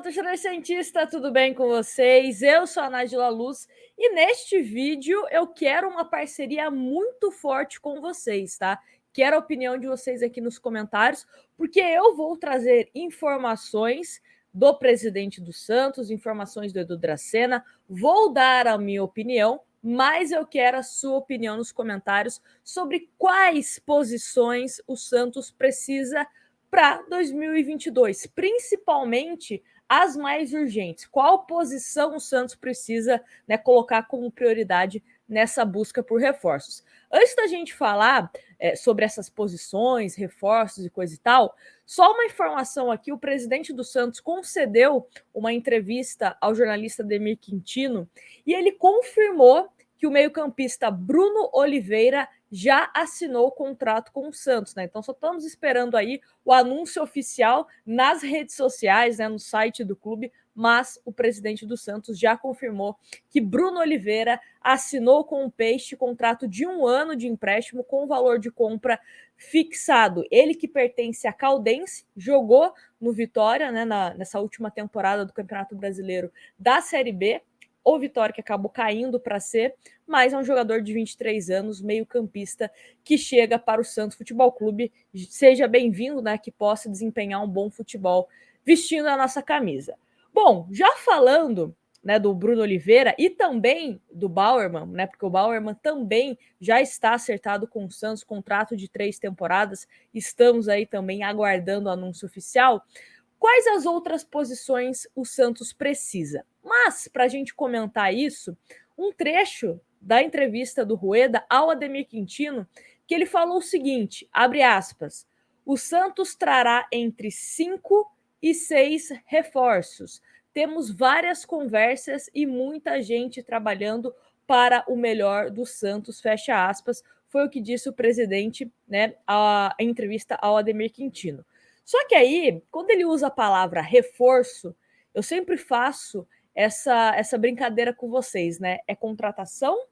Fala, torcedor santista, tudo bem com vocês? Eu sou a Nájila Luz e neste vídeo eu quero uma parceria muito forte com vocês, tá? Quero a opinião de vocês aqui nos comentários, porque eu vou trazer informações do presidente do Santos, informações do Edu Dracena, vou dar a minha opinião, mas eu quero a sua opinião nos comentários sobre quais posições o Santos precisa para 2022, principalmente as mais urgentes. Qual posição o Santos precisa, né, colocar como prioridade nessa busca por reforços? Antes da gente falar sobre essas posições, reforços e coisa e tal, só uma informação aqui: o presidente do Santos concedeu uma entrevista ao jornalista Ademir Quintino e ele confirmou que o meio-campista Bruno Oliveira já assinou o contrato com o Santos, né? Então só estamos esperando aí o anúncio oficial nas redes sociais, né, no site do clube, mas o presidente do Santos já confirmou que Bruno Oliveira assinou com o Peixe contrato de 1 ano de empréstimo com valor de compra fixado. Ele, que pertence à Caldense, jogou no Vitória, né, nessa última temporada do Campeonato Brasileiro da Série B, o Vitória que acabou caindo para C, mas é um jogador de 23 anos, meio-campista, que chega para o Santos Futebol Clube. Seja bem-vindo, né, que possa desempenhar um bom futebol vestindo a nossa camisa. Bom, já falando, né, do Bruno Oliveira e também do Bauerman, né, porque o Bauerman também já está acertado com o Santos, contrato de 3 temporadas, estamos aí também aguardando o anúncio oficial. Quais as outras posições o Santos precisa? Mas, para a gente comentar isso, um trecho da entrevista do Rueda ao Ademir Quintino, que ele falou o seguinte, abre aspas, o Santos trará entre 5 e 6 reforços. Temos várias conversas e muita gente trabalhando para o melhor do Santos, fecha aspas, foi o que disse o presidente, né, a entrevista ao Ademir Quintino. Só que aí, quando ele usa a palavra reforço, eu sempre faço essa brincadeira com vocês, né? É contratação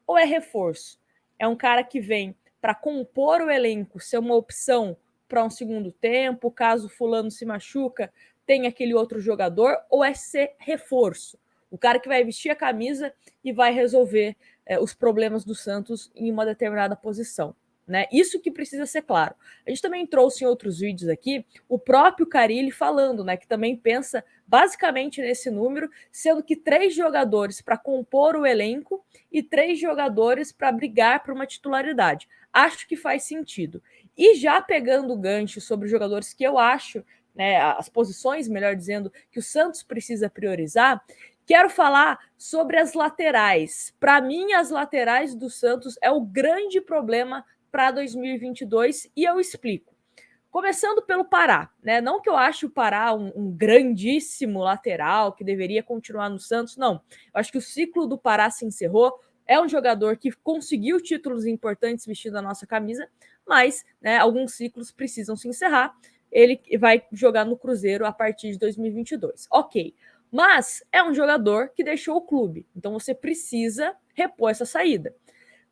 ou é reforço? É um cara que vem para compor o elenco, ser uma opção para um segundo tempo, caso fulano se machuca, tem aquele outro jogador, ou é ser reforço? O cara que vai vestir a camisa e vai resolver os problemas do Santos em uma determinada posição. Né? Isso que precisa ser claro. A gente também trouxe em outros vídeos aqui o próprio Carille falando, né, que também pensa basicamente nesse número, sendo que 3 jogadores para compor o elenco e 3 jogadores para brigar por uma titularidade. Acho que faz sentido. E já pegando o gancho sobre os jogadores que eu acho, né, as posições, melhor dizendo, que o Santos precisa priorizar, quero falar sobre as laterais. Para mim, as laterais do Santos é o grande problema para 2022 e eu explico. Começando pelo Pará, né? Não que eu ache o Pará um grandíssimo lateral que deveria continuar no Santos, não. Eu acho que o ciclo do Pará se encerrou. É um jogador que conseguiu títulos importantes vestindo a nossa camisa, mas, né, alguns ciclos precisam se encerrar. Ele vai jogar no Cruzeiro a partir de 2022. Ok. Mas é um jogador que deixou o clube, então você precisa repor essa saída.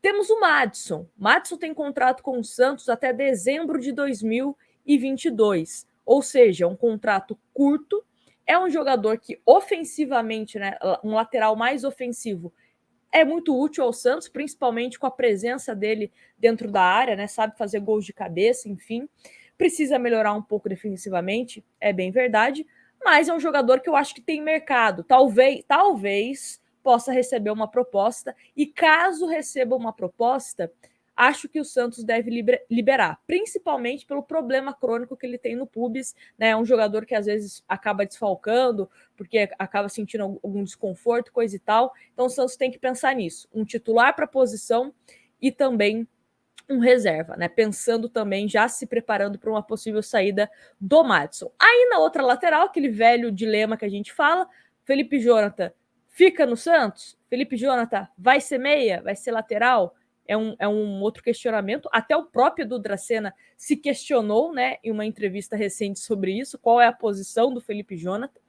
Temos o Madison. Madison tem contrato com o Santos até dezembro de 2022. Ou seja, um contrato curto. É um jogador que ofensivamente, né, um lateral mais ofensivo, é muito útil ao Santos, principalmente com a presença dele dentro da área, né? Sabe fazer gols de cabeça, enfim. Precisa melhorar um pouco defensivamente, é bem verdade, mas é um jogador que eu acho que tem mercado. Talvez possa receber uma proposta, e caso receba uma proposta, acho que o Santos deve liberar, principalmente pelo problema crônico que ele tem no pubis, né? É um jogador que às vezes acaba desfalcando, porque acaba sentindo algum desconforto, coisa e tal. Então o Santos tem que pensar nisso, um titular para a posição e também um reserva, né? Pensando também, já se preparando para uma possível saída do Madison. Aí na outra lateral, aquele velho dilema que a gente fala, Felipe Jonathan fica no Santos? Felipe Jonathan vai ser meia? Vai ser lateral? É um outro questionamento. Até o próprio Edu Dracena se questionou, né, em uma entrevista recente sobre isso, qual é a posição do Felipe Jonathan.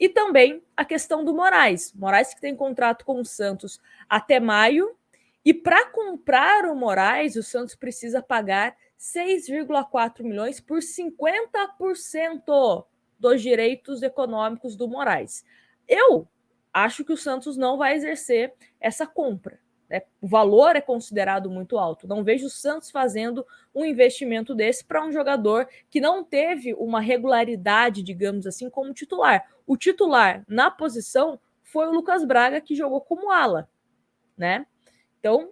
E também a questão do Moraes. Moraes que tem contrato com o Santos até maio. E para comprar o Moraes, o Santos precisa pagar 6,4 milhões por 50% dos direitos econômicos do Moraes. Eu acho que o Santos não vai exercer essa compra. Né? O valor é considerado muito alto. Não vejo o Santos fazendo um investimento desse para um jogador que não teve uma regularidade, digamos assim, como titular. O titular na posição foi o Lucas Braga, que jogou como ala, né? Então,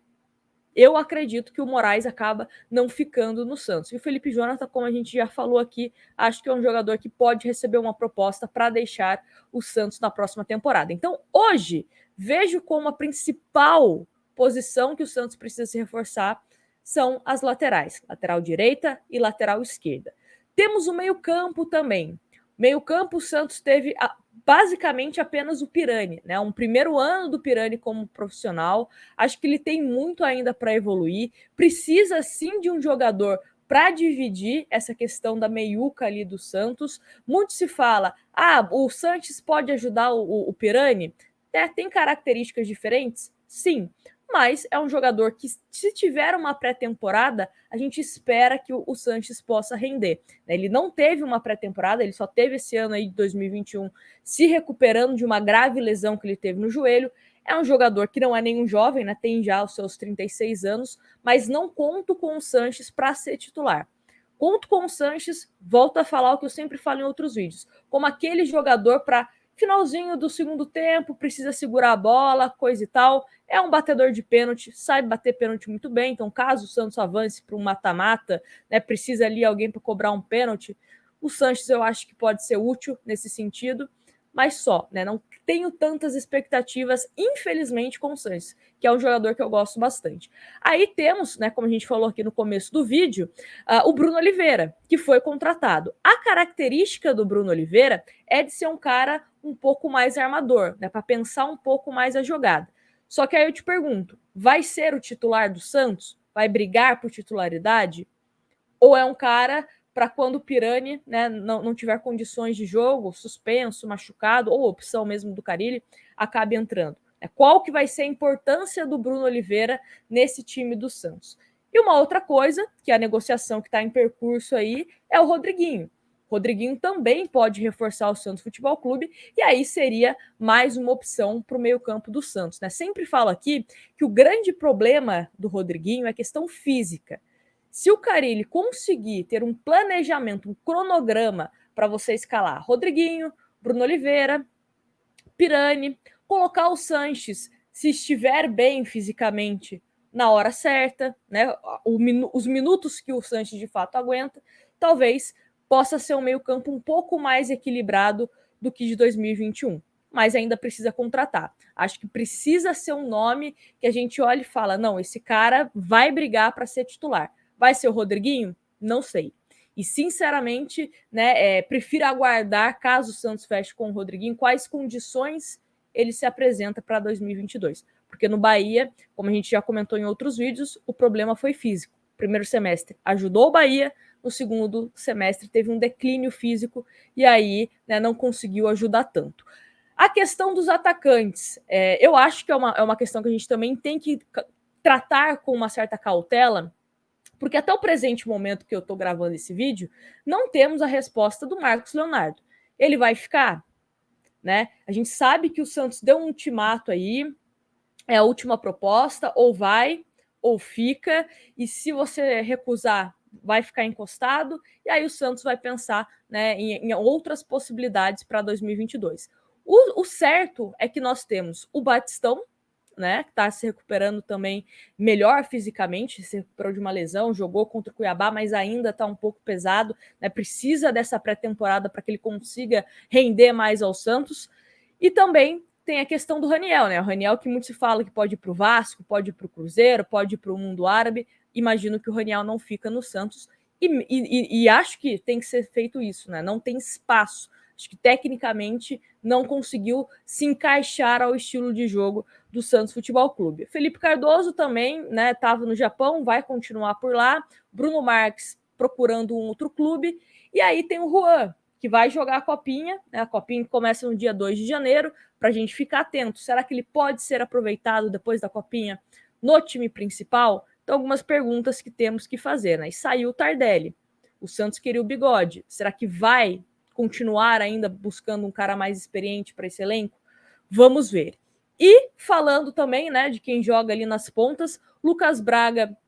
eu acredito que o Moraes acaba não ficando no Santos. E o Felipe Jonathan, como a gente já falou aqui, acho que é um jogador que pode receber uma proposta para deixar o Santos na próxima temporada. Então, hoje, vejo como a principal posição que o Santos precisa se reforçar são as laterais, lateral direita e lateral esquerda. Temos o meio-campo também. Meio-campo, o Santos teve basicamente apenas o Pirani, né? Um primeiro ano do Pirani como profissional. Acho que ele tem muito ainda para evoluir. Precisa sim de um jogador para dividir essa questão da meiuca ali do Santos. Muito se fala, o Sanches pode ajudar o Pirani? Tem características diferentes? Sim, mas é um jogador que, se tiver uma pré-temporada, a gente espera que o Sanches possa render. Ele não teve uma pré-temporada, ele só teve esse ano aí de 2021 se recuperando de uma grave lesão que ele teve no joelho. É um jogador que não é nenhum jovem, né? Tem já os seus 36 anos, mas não conto com o Sanches para ser titular. Conto com o Sanches, volto a falar o que eu sempre falo em outros vídeos, como aquele jogador para finalzinho do segundo tempo, precisa segurar a bola, coisa e tal. É um batedor de pênalti, sabe bater pênalti muito bem. Então, caso o Santos avance para um mata-mata, né, precisa ali alguém para cobrar um pênalti, o Sanches eu acho que pode ser útil nesse sentido, mas só, né? Não tenho tantas expectativas, infelizmente, com o Sanches, que é um jogador que eu gosto bastante. Aí temos, né, como a gente falou aqui no começo do vídeo, o Bruno Oliveira, que foi contratado. A característica do Bruno Oliveira é de ser um cara um pouco mais armador, né, para pensar um pouco mais a jogada. Só que aí eu te pergunto, vai ser o titular do Santos? Vai brigar por titularidade? Ou é um cara para quando o Pirani, né, não tiver condições de jogo, suspenso, machucado, ou opção mesmo do Carille, acabe entrando? Qual que vai ser a importância do Bruno Oliveira nesse time do Santos? E uma outra coisa, que é a negociação que está em percurso aí, é o Rodriguinho. Rodriguinho também pode reforçar o Santos Futebol Clube, e aí seria mais uma opção para o meio-campo do Santos. Né? Sempre falo aqui que o grande problema do Rodriguinho é a questão física. Se o Carille conseguir ter um planejamento, um cronograma para você escalar Rodriguinho, Bruno Oliveira, Pirani, colocar o Sanches, se estiver bem fisicamente, na hora certa, né? Os minutos que o Sanches de fato aguenta, talvez possa ser um meio-campo um pouco mais equilibrado do que de 2021. Mas ainda precisa contratar. Acho que precisa ser um nome que a gente olha e fala: não, esse cara vai brigar para ser titular. Vai ser o Rodriguinho? Não sei. E, sinceramente, né, prefiro aguardar, caso o Santos feche com o Rodriguinho, quais condições ele se apresenta para 2022. Porque no Bahia, como a gente já comentou em outros vídeos, o problema foi físico. Primeiro semestre ajudou o Bahia, no segundo semestre teve um declínio físico e aí, né, não conseguiu ajudar tanto. A questão dos atacantes, eu acho que é uma questão que a gente também tem que tratar com uma certa cautela, porque até o presente momento que eu estou gravando esse vídeo, não temos a resposta do Marcos Leonardo. Ele vai ficar? Né? A gente sabe que o Santos deu um ultimato aí, é a última proposta, ou vai, ou fica, e se você recusar, vai ficar encostado, e aí o Santos vai pensar, né, em outras possibilidades para 2022. O certo é que nós temos o Batistão, né, que está se recuperando também melhor fisicamente, se recuperou de uma lesão, jogou contra o Cuiabá, mas ainda está um pouco pesado, né, precisa dessa pré-temporada para que ele consiga render mais ao Santos. E também tem a questão do Raniel, né? O Raniel, que muito se fala que pode ir para o Vasco, pode ir para o Cruzeiro, pode ir para o mundo árabe. Imagino que o Raniel não fica no Santos. E acho que tem que ser feito isso, né? Não tem espaço. Acho que tecnicamente não conseguiu se encaixar ao estilo de jogo do Santos Futebol Clube. Felipe Cardoso também, né? Estava no Japão, vai continuar por lá. Bruno Marques procurando um outro clube. E aí tem o Juan, que vai jogar a Copinha, né? A Copinha começa no dia 2 de janeiro, para a gente ficar atento. Será que ele pode ser aproveitado depois da Copinha no time principal? Então, algumas perguntas que temos que fazer, né? E saiu o Tardelli. O Santos queria o Bigode. Será que vai continuar ainda buscando um cara mais experiente para esse elenco? Vamos ver. E falando também, né, de quem joga ali nas pontas, Lucas Braga,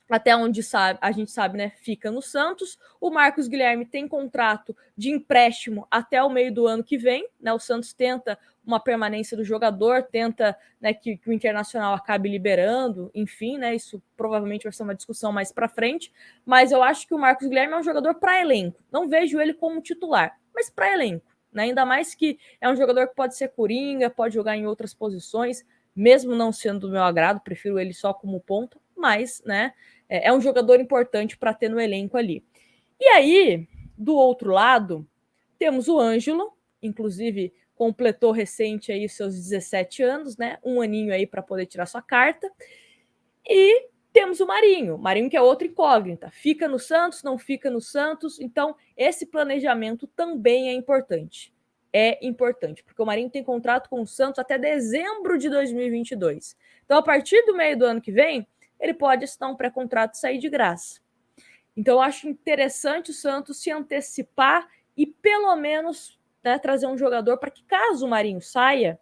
até onde a gente sabe, né, fica no Santos. O Marcos Guilherme tem contrato de empréstimo até o meio do ano que vem, né? O Santos tenta uma permanência do jogador, tenta, né, que o Internacional acabe liberando, enfim, né? Isso provavelmente vai ser uma discussão mais para frente, mas eu acho que o Marcos Guilherme é um jogador para elenco. Não vejo ele como titular, mas para elenco, né? Ainda mais que é um jogador que pode ser coringa, pode jogar em outras posições, mesmo não sendo do meu agrado, prefiro ele só como ponta, mas, né, é um jogador importante para ter no elenco ali. E aí, do outro lado, temos o Ângelo, inclusive completou recente aí seus 17 anos, né? Um aninho aí para poder tirar sua carta. E temos o Marinho que é outra incógnita. Fica no Santos, não fica no Santos. Então, esse planejamento também é importante. É importante, porque o Marinho tem contrato com o Santos até dezembro de 2022. Então, a partir do meio do ano que vem, ele pode assinar um pré-contrato e sair de graça. Então, eu acho interessante o Santos se antecipar e, pelo menos, né, trazer um jogador para que, caso o Marinho saia,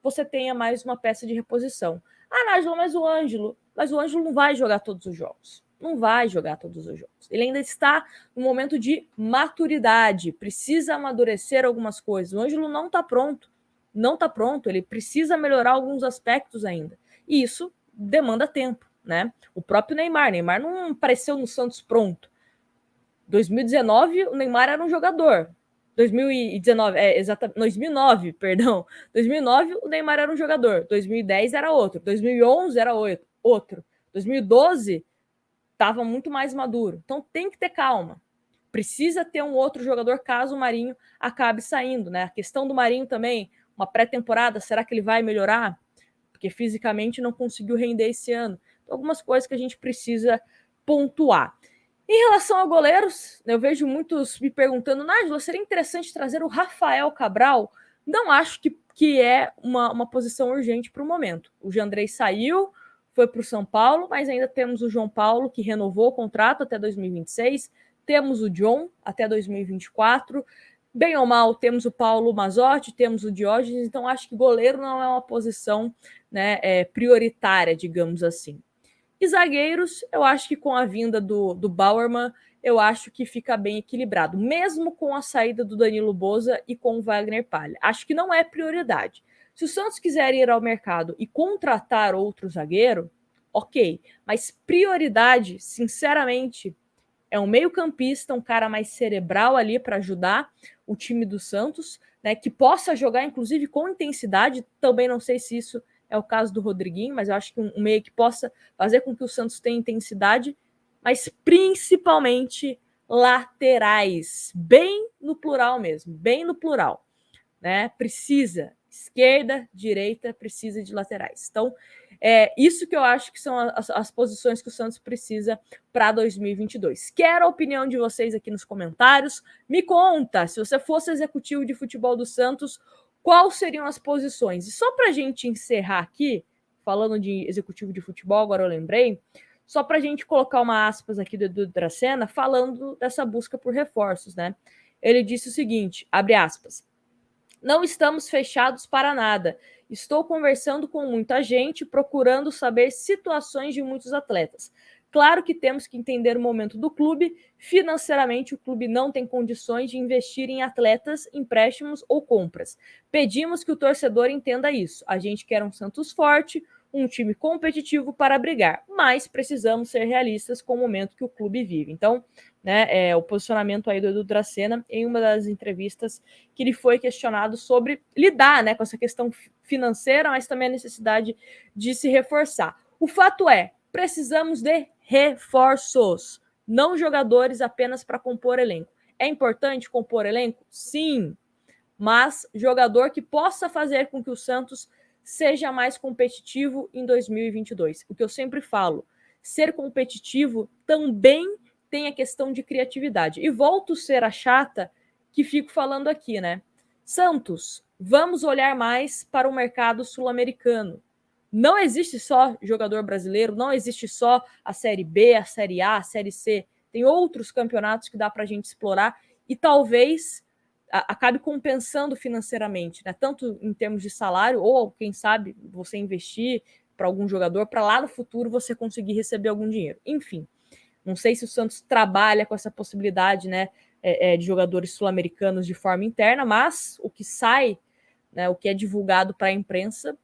você tenha mais uma peça de reposição. Ah, Nájila, mas o Ângelo não vai jogar todos os jogos. Não vai jogar todos os jogos. Ele ainda está no momento de maturidade, precisa amadurecer algumas coisas. O Ângelo não está pronto. Não está pronto, ele precisa melhorar alguns aspectos ainda. E isso demanda tempo, né? O próprio Neymar não apareceu no Santos pronto. 2019, o Neymar era um jogador. 2019, exatamente, 2009, perdão. 2009, o Neymar era um jogador. 2010 era outro. 2011 era outro. 2012 estava muito mais maduro. Então tem que ter calma. Precisa ter um outro jogador caso o Marinho acabe saindo, né? A questão do Marinho também, uma pré-temporada, será que ele vai melhorar? Porque fisicamente não conseguiu render esse ano. Então, algumas coisas que a gente precisa pontuar. Em relação a goleiros, eu vejo muitos me perguntando, Nájila, seria interessante trazer o Rafael Cabral? Não acho que é uma posição urgente para o momento. O Jandrei saiu, foi para o São Paulo, mas ainda temos o João Paulo, que renovou o contrato até 2026, temos o John até 2024, bem ou mal, temos o Paulo Mazzotti, temos o Diógenes, então acho que goleiro não é uma posição, né, prioritária, digamos assim. E zagueiros, eu acho que com a vinda do Bauerman, eu acho que fica bem equilibrado, mesmo com a saída do Danilo Boza e com o Wagner Palha. Acho que não é prioridade. Se o Santos quiser ir ao mercado e contratar outro zagueiro, ok. Mas prioridade, sinceramente, é um meio-campista, um cara mais cerebral ali para ajudar o time do Santos, né, que possa jogar, inclusive, com intensidade. Também não sei se isso é o caso do Rodriguinho, mas eu acho que um meio que possa fazer com que o Santos tenha intensidade, mas principalmente laterais, bem no plural mesmo, bem no plural, né? Precisa, esquerda, direita, precisa de laterais. Então, isso que eu acho que são as posições que o Santos precisa para 2022. Quero a opinião de vocês aqui nos comentários. Me conta, se você fosse executivo de futebol do Santos, quais seriam as posições? E só para a gente encerrar aqui, falando de executivo de futebol, agora eu lembrei, só para a gente colocar uma aspas aqui do Edu Dracena, falando dessa busca por reforços, né? Ele disse o seguinte, abre aspas, não estamos fechados para nada. Estou conversando com muita gente, procurando saber situações de muitos atletas. Claro que temos que entender o momento do clube. Financeiramente, o clube não tem condições de investir em atletas, empréstimos ou compras. Pedimos que o torcedor entenda isso. A gente quer um Santos forte, um time competitivo para brigar, mas precisamos ser realistas com o momento que o clube vive. Então, né, o posicionamento aí do Edu Dracena em uma das entrevistas que ele foi questionado sobre lidar, né, com essa questão financeira, mas também a necessidade de se reforçar. O fato é, precisamos de reforços, não jogadores apenas para compor elenco. É importante compor elenco? Sim, mas jogador que possa fazer com que o Santos seja mais competitivo em 2022. O que eu sempre falo, ser competitivo também tem a questão de criatividade. E volto a ser a chata que fico falando aqui, né? Santos, vamos olhar mais para o mercado sul-americano. Não existe só jogador brasileiro, não existe só a Série B, a Série A, a Série C. Tem outros campeonatos que dá para a gente explorar e talvez acabe compensando financeiramente, né? Tanto em termos de salário, ou quem sabe você investir para algum jogador, para lá no futuro você conseguir receber algum dinheiro. Enfim, não sei se o Santos trabalha com essa possibilidade, né, de jogadores sul-americanos de forma interna, mas o que sai, né, o que é divulgado para a imprensa,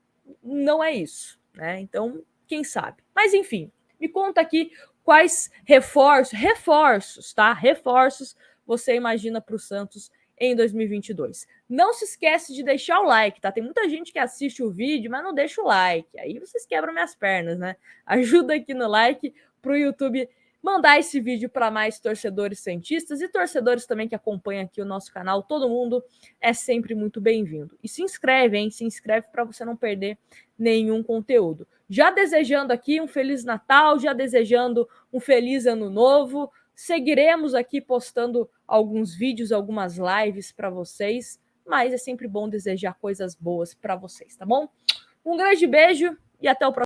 não é isso, né? Então, quem sabe? Mas enfim, me conta aqui quais reforços, tá? Reforços você imagina para o Santos em 2022. Não se esquece de deixar o like, tá? Tem muita gente que assiste o vídeo, mas não deixa o like. Aí vocês quebram minhas pernas, né? Ajuda aqui no like para o YouTube mandar esse vídeo para mais torcedores santistas e torcedores também que acompanham aqui o nosso canal. Todo mundo é sempre muito bem-vindo. E se inscreve, hein? Se inscreve para você não perder nenhum conteúdo. Já desejando aqui um Feliz Natal, já desejando um Feliz Ano Novo. Seguiremos aqui postando alguns vídeos, algumas lives para vocês, mas é sempre bom desejar coisas boas para vocês, tá bom? Um grande beijo e até o próximo.